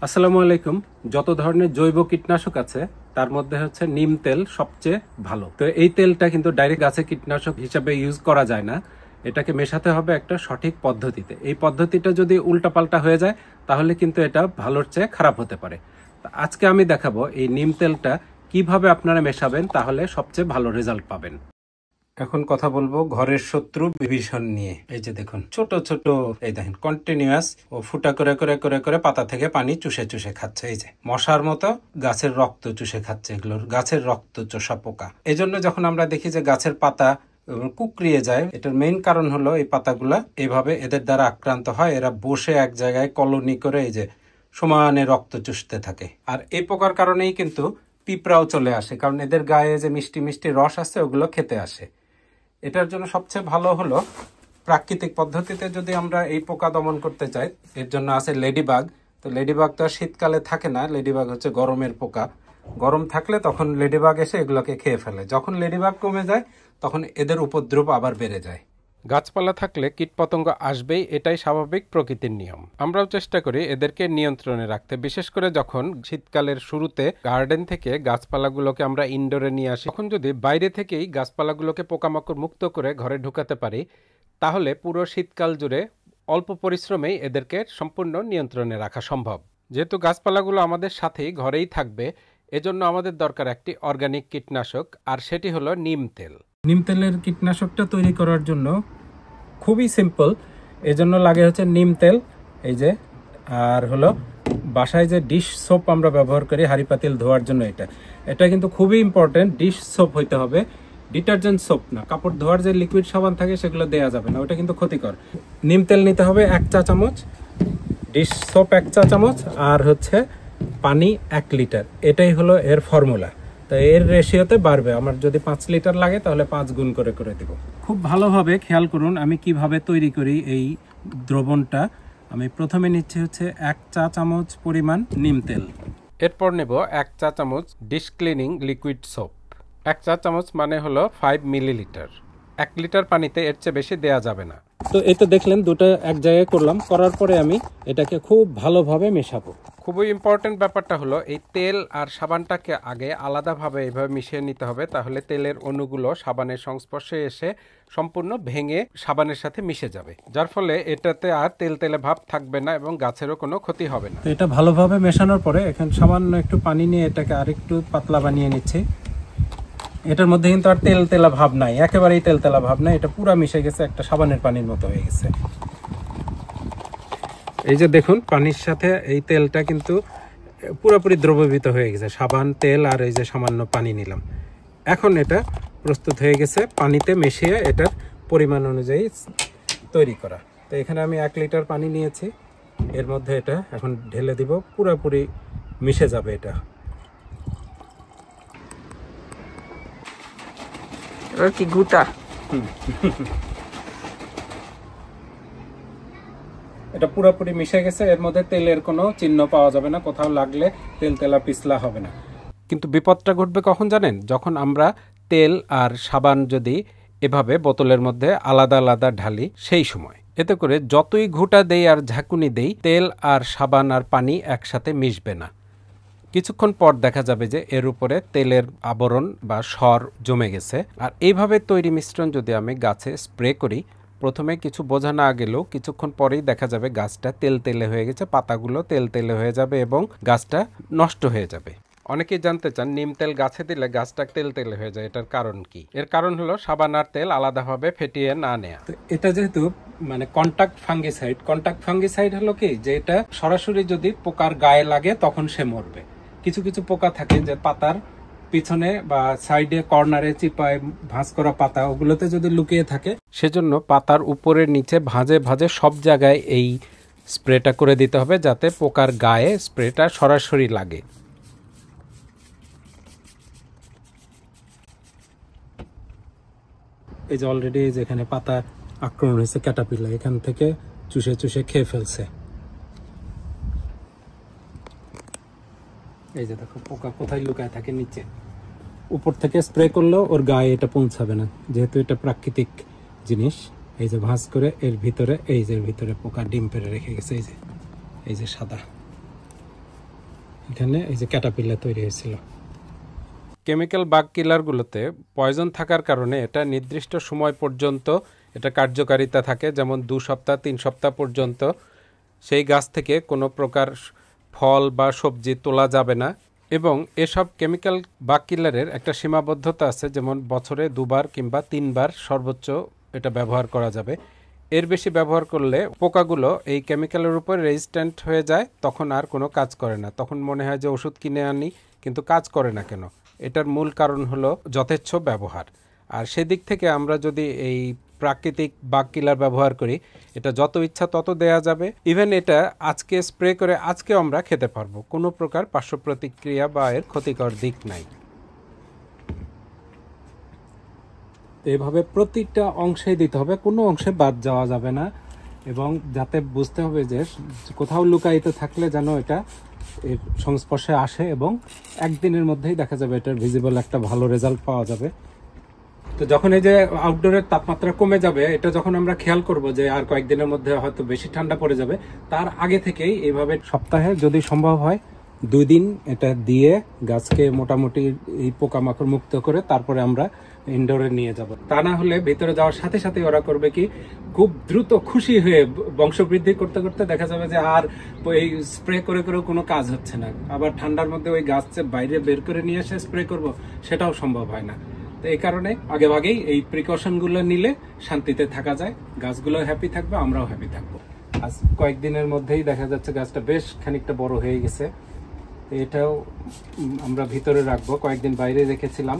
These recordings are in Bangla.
আসসালামু আলাইকুম। যত ধরনের জৈব কীটনাশক আছে তার মধ্যে হচ্ছে নিম তেল সবচেয়ে ভালো। তো এই তেলটা কিন্তু ডাইরেক্ট গাছে কীটনাশক হিসেবে ইউজ করা যায় না, এটাকে মেশাতে হবে একটা সঠিক পদ্ধতিতে। এই পদ্ধতিটা যদি উল্টাপাল্টা হয়ে যায় তাহলে কিন্তু এটা ভালোর চেয়ে খারাপ হতে পারে। আজকে আমি দেখাবো এই নিম তেলটা কিভাবে আপনারা মেশাবেন, তাহলে সবচেয়ে ভালো রেজাল্ট পাবেন। এখন কথা বলবো ঘরের শত্রু বিভীষণ নিয়ে। এই যে দেখুন ছোট ছোট, এই দেখেন কন্টিনিউয়াস ও ফুটা করে করে করে করে পাতা থেকে পানি চুষে চুষে খাচ্ছে। এই যে মশার মতো গাছের রক্ত চুষে খাচ্ছে, এগুলোর গাছের রক্ত চোষা পোকা। এই জন্য যখন আমরা দেখি যে গাছের পাতা কুকড়িয়ে যায়, এটার মেইন কারণ হলো এই পাতাগুলা এভাবে এদের দ্বারা আক্রান্ত হয়। এরা বসে এক জায়গায় কলোনি করে এই যে সমানে রক্ত চুষতে থাকে। আর এই পোকার কারণেই কিন্তু পিঁপড়াও চলে আসে, কারণ এদের গায়ে যে মিষ্টি মিষ্টি রস আছে ওগুলো খেতে আসে। এটার জন্য সবচেয়ে ভালো হলো প্রাকৃতিক পদ্ধতিতে যদি আমরা এই পোকা দমন করতে চাই, এর জন্য আছে লেডিবাগ। তো লেডিবাগ তো আর শীতকালে থাকে না, লেডিবাগ হচ্ছে গরমের পোকা। গরম থাকলে তখন লেডিবাগ এসে এগুলোকে খেয়ে ফেলে। যখন লেডিবাগ কমে যায় তখন এদের উপদ্রব আবার বেড়ে যায়। গাছপালা থাকলে কীটপতঙ্গ আসবেই, এটাই স্বাভাবিক প্রকৃতির নিয়ম। আমরাও চেষ্টা করি এদেরকে নিয়ন্ত্রণে রাখতে, বিশেষ করে যখন শীতকালের শুরুতে গার্ডেন থেকে গাছপালাগুলোকে আমরা ইনডোরে নিয়ে আসি, তখন যদি বাইরে থেকেই গাছপালাগুলোকে পোকামাকড় মুক্ত করে ঘরে ঢুকাতে পারি, তাহলে পুরো শীতকাল জুড়ে অল্প পরিশ্রমেই এদেরকে সম্পূর্ণ নিয়ন্ত্রণে রাখা সম্ভব। যেহেতু গাছপালাগুলো আমাদের সাথেই ঘরেই থাকবে, এজন্য আমাদের দরকার একটি অর্গানিক কীটনাশক, আর সেটি হলো নিম তেল। নিম তেলের কীটনাশকটা তৈরি করার জন্য খুবই সিম্পল। এজন্য লাগে হচ্ছে নিম তেল, এই যে, আর হলো বাসায় যে ডিশ সোপ আমরা ব্যবহার করি হাঁড়ি পাতিল ধোয়ার জন্য, এটা কিন্তু খুবই ইম্পর্টেন্ট। ডিশ সোপ হইতে হবে, ডিটারজেন্ট সোপ না। কাপড় ধোয়ার যে লিকুইড সাবান থাকে সেগুলো দেওয়া যাবে না, ওটা কিন্তু ক্ষতিকর। নিম তেল নিতে হবে 1 চা চামচ, ডিশ সোপ 1 চা চামচ, আর হচ্ছে পানি 1 লিটার। এটাই হলো এর ফর্মুলা। তো এর রেশিওতে বাড়বে। আমার যদি 5 লিটার লাগে তাহলে 5 গুণ করে করে দেব। খুব ভালোভাবে খেয়াল করুন আমি কিভাবে তৈরি করি এই দ্রবণটা। আমি প্রথমে নিচ্ছি হচ্ছে 1 চা চামচ পরিমাণ নিম তেল। এরপর নেব 1 চা চামচ ডিশ ক্লিনিং লিকুইড সোপ। 1 চা চামচ মানে হলো 5 মিলিলিটার। 1 লিটার পানিতে এর চেয়ে বেশি দেয়া যাবে না। তো এই তো দেখলেন দুটো এক জায়গায় করলাম, করার পরে আমি এটাকে খুব ভালোভাবে মেশাবো। খুবই ইম্পর্টেন্ট ব্যাপারটা হলো এই তেল আর সাবানটাকে আগে আলাদাভাবে এইভাবে মিশিয়ে নিতে হবে, তাহলে তেলের অণুগুলো সাবানের সংস্পর্শে এসে সম্পূর্ণ ভেঙে সাবানের সাথে মিশে যাবে, যার ফলে এটাতে আর তেল তেলে ভাব থাকবে না এবং গাছেরও কোনো ক্ষতি হবে না। তো এটা ভালোভাবে মেশানোর পরে এখন সামান্য একটু পানি নিয়ে এটাকে আরেকটু পাতলা বানিয়ে নিচ্ছি। এটার মধ্যে কিন্তু আর তেল তেলা ভাব নাই, একেবারেই তেল তেলা ভাব নাই, এটা পুরো মিশে গেছে, একটা সাবানের পানির মতো হয়ে গেছে। এই যে দেখুন পানির সাথে এই তেলটা কিন্তু পুরোপুরি দ্রবীভূত হয়ে গেছে, সাবান তেল আর এই যে সামান্য পানি নিলাম। এখন এটা প্রস্তুত হয়ে গেছে পানিতে মিশিয়ে এটার পরিমাণ অনুযায়ী তৈরি করা। তো এখানে আমি 1 লিটার পানি নিয়েছি, এর মধ্যে এটা এখন ঢেলে দিব, পুরোপুরি মিশে যাবে এটা। এবার কি গুতা? এটা পুরোপুরি মিশে গেছে, এর মধ্যে তেলের কোনো চিহ্ন পাওয়া যাবে না, কোথাও লাগলে তেল তেলা পিছলা হবে না। কিন্তু বিপদটা ঘটবে কখন জানেন? যখন আমরা তেল আর সাবান যদি এভাবে বোতলের মধ্যে আলাদা আলাদা ঢালি, সেই সময় এতে করে যতই ঘুঁটা দেই আর ঝাঁকুনি দেই, তেল আর সাবান আর পানি একসাথে মিশবে না। কিছুক্ষণ পর দেখা যাবে যে এর উপরে তেলের আবরণ বা সর জমে গেছে। আর এইভাবে তৈরি মিশ্রণ যদি আমি গাছে স্প্রে করি, প্রথমে কিছু বোঝা না গেলেও কিছুক্ষণ পরেই দেখা যাবে গাছটা তেল তেলে হয়ে গেছে, পাতাগুলো তেল তেলে হয়ে যাবে এবং গাছটা নষ্ট হয়ে যাবে। অনেকেই জানতে চান নিম তেল গাছে দিলে গাছটা তেল তেলে হয়ে যায়, এটার কারণ কি? এর কারণ হলো সাবান আর তেল আলাদাভাবে ফেটিয়ে না নেয়া। এটা যেহেতু মানে কন্টাক্ট ফাঙ্গিসাইড হলো কি, যে এটা সরাসরি যদি পোকার গায়ে লাগে তখন সে মরবে। কিছু কিছু পোকা থাকে যে পাতার পিছনে বা সাইডে কর্নারে চিপায় ভাঁজ করা পাতা, ওগুলোতে যদি লুকিয়ে থাকে, সেজন্য পাতার উপরের নিচে ভাঁজে ভাঁজে সব জায়গায় এই স্প্রেটা করে দিতে হবে, যাতে পোকার গায়ে স্প্রেটা সরাসরি লাগে। এই যে অলরেডি যেখানে পাতা আক্রমণ হয়েছে ক্যাটারপিলার, এখান থেকে চুষে চুষে খেয়ে ফেলছে। এই যে দেখো পোকা কোথায় লুকায় থাকে, নিচে। উপর থেকে স্প্রে করলেও ওর গায়ে এটা পৌঁছাবে না, যেহেতু এটা প্রাকৃতিক জিনিস। এই যে ভাঁজ করে এর ভিতরে, এই যে ভিতরে পোকা ডিম পেড়ে রেখে গেছে, এই যে সাদা। এখানে এই যে ক্যাটারপিলার তৈরি হয়েছিল। কেমিক্যাল বাগ কিলারগুলোতে পয়জন থাকার কারণে এটা নির্দিষ্ট সময় পর্যন্ত এটা কার্যকারিতা থাকে, যেমন 2 সপ্তাহ 3 সপ্তাহ পর্যন্ত সেই গাছ থেকে কোনো প্রকার ফল বা সবজি তোলা যাবে না। এবং এসব কেমিক্যাল বাগ কিলারের একটা সীমাবদ্ধতা আছে, যেমন বছরে 2 বার কিংবা 3 বার সর্বোচ্চ এটা ব্যবহার করা যাবে। এর বেশি ব্যবহার করলে পোকাগুলো এই কেমিক্যালের উপর রেজিস্ট্যান্ট হয়ে যায়, তখন আর কোনো কাজ করে না। তখন মনে হয় যে ওষুধ কিনে আনি, কিন্তু কাজ করে না কেন? এটার মূল কারণ হলো যথেচ্ছ ব্যবহার। আর সেদিক থেকে আমরা যদি এই প্রাকৃতিক বাগ কিলার ব্যবহার করি, এটা যত ইচ্ছা তত দেয়া যাবে। ইভেন এটা আজকে স্প্রে করে আজকেও আমরা খেতে পারবো, কোনো প্রকার পার্শ্ব প্রতিক্রিয়া বা এর ক্ষতিকর দিক নাই। এভাবে প্রতিটা অংশে দিতে হবে, কোনো অংশে বাদ যাওয়া যাবে না। এবং যাতে বুঝতে হবে যে কোথাও লুকায়িত থাকলে যেন এটা এর সংস্পর্শে আসে, এবং একদিনের মধ্যেই দেখা যাবে এটার ভিজিবল একটা ভালো রেজাল্ট পাওয়া যাবে। তো যখন এই যে আউটডোরের তাপমাত্রা কমে যাবে, এটা যখন আমরা খেয়াল করব যে আর কয়েকদিনের মধ্যে হয়তো বেশি ঠান্ডা পড়ে যাবে, তার আগে থেকেই এইভাবে সপ্তাহে যদি সম্ভব হয় 2 দিন এটা দিয়ে গাছকে মোটামুটি এই পোকামাকড় মুক্ত করে তারপরে আমরা ইনডোরে নিয়ে যাব। তা না হলে ভিতরে যাওয়ার সাথে সাথে ওরা করবে কি, খুব দ্রুত খুশি হয়ে বংশবৃদ্ধি করতে করতে দেখা যাবে যে আর এই স্প্রে করে করেও কোনো কাজ হচ্ছে না। আবার ঠান্ডার মধ্যে ওই গাছ বাইরে বের করে নিয়ে এসে স্প্রে করব, সেটাও সম্ভব হয় না। তো এই কারণে আগেভাগেই এই প্রিকশনগুলো নিলে শান্তিতে থাকা যায়, গাছগুলো হ্যাপি থাকবে, আমরাও হ্যাপি থাকবো। আজ কয়েকদিনের মধ্যেই দেখা যাচ্ছে গাছটা বেশ খানিকটা বড় হয়ে গেছে। এটাও আমরা ভিতরে রাখবো, কয়েকদিন বাইরে রেখেছিলাম।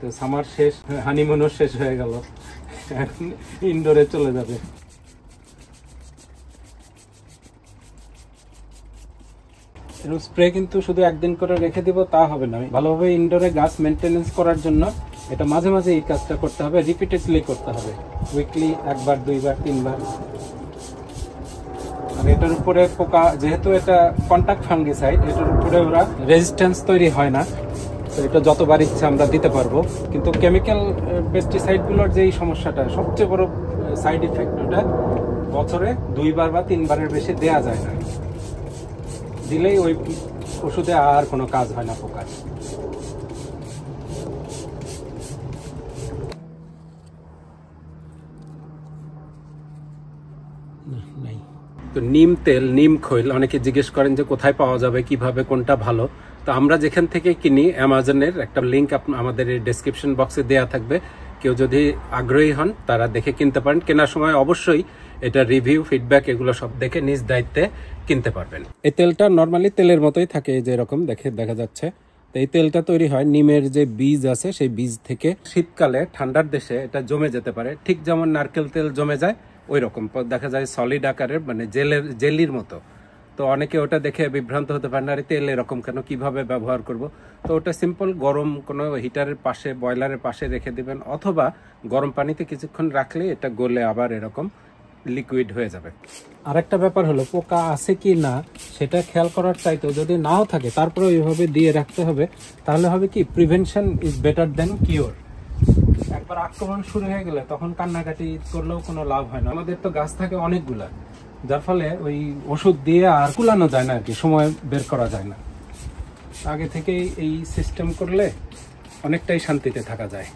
তো সামার শেষ, হানিমুনও শেষ হয়ে গেল, এখন ইনডোরে চলে যাবে। এরকম স্প্রে কিন্তু শুধু একদিন করে রেখে দিব তা হবে না। ভালোভাবে ইনডোরে গাছ মেনটেনেন্স করার জন্য এটা মাঝে মাঝে এই কাজটা করতে হবে, রিপিটেডলি করতে হবে, উইকলি 1 বার 2 বার 3 বার। আর এটার উপরে পোকা, যেহেতু এটা কন্টাক্ট ফাঙ্গিসাইড, এটার উপরে ওরা রেজিস্ট্যান্স তৈরি হয় না, তো এটা যতবার ইচ্ছা আমরা দিতে পারবো। কিন্তু কেমিক্যাল পেস্টিসাইডগুলোর যেই সমস্যাটা, সবচেয়ে বড় সাইড ইফেক্ট, ওটা বছরে 2 বার বা 3 বারের বেশি দেয়া যায় না। দিলেই ওই ওষুধে আর কোনো কাজ হয় না পোকার। তো নিম তেল, নিম খৈল অনেকে জিজ্ঞেস করেন যে কোথায় পাওয়া যাবে, কিভাবে, কোনটা ভালো। তো আমরা যেখান থেকে কিনি, অ্যামাজনের একটা লিঙ্ক আমাদের ডেসক্রিপশন বক্সে দেওয়া থাকবে। কেউ যদি আগ্রহী হন তারা দেখে কিনতে পারেন। কেনার সময় অবশ্যই এটা রিভিউ, ফিডব্যাক এগুলো সব দেখে নিজ দায়িত্বে কিনতে পারবেন। এই তেলটা নর্মালি তেলের মতোই থাকে, যে এরকম দেখা যাচ্ছে। তো এই তেলটা তৈরি হয় নিমের যে বীজ আছে সেই বীজ থেকে। শীতকালে ঠান্ডার দেশে এটা জমে যেতে পারে, ঠিক যেমন নারকেল তেল জমে যায় ওই রকম দেখা যায়, সলিড আকারের, মানে জেলির মতো। তো অনেকে ওটা দেখে বিভ্রান্ত হতে পারে, না তেল এরকম কেন, কিভাবে ব্যবহার করব। তো ওটা সিম্পল গরম কোনো হিটারের পাশে, বয়লারের পাশে রেখে দিবেন, অথবা গরম পানিতে কিছুক্ষণ রাখলে এটা গলে আবার এরকম লিকুইড হয়ে যাবে। আরেকটা ব্যাপার হলো, পোকা আছে কি না সেটা খেয়াল করার চাইতে যদি নাও থাকে তারপরে ওইভাবে দিয়ে রাখতে হবে। তাহলে হবে কি, prevention is better then cure. একবার আক্রমণ শুরু হয়ে গেলে তখন কান্নাকাটি করলেও কোনো লাভ হয় না। আমাদের তো গাছ থাকে অনেকগুলা, যার ফলে ওই ওষুধ দিয়ে আর কুলানো যায় না, আর কি সময় বের করা যায় না। আগে থেকেই এই সিস্টেম করলে অনেকটাই শান্তিতে থাকা যায়।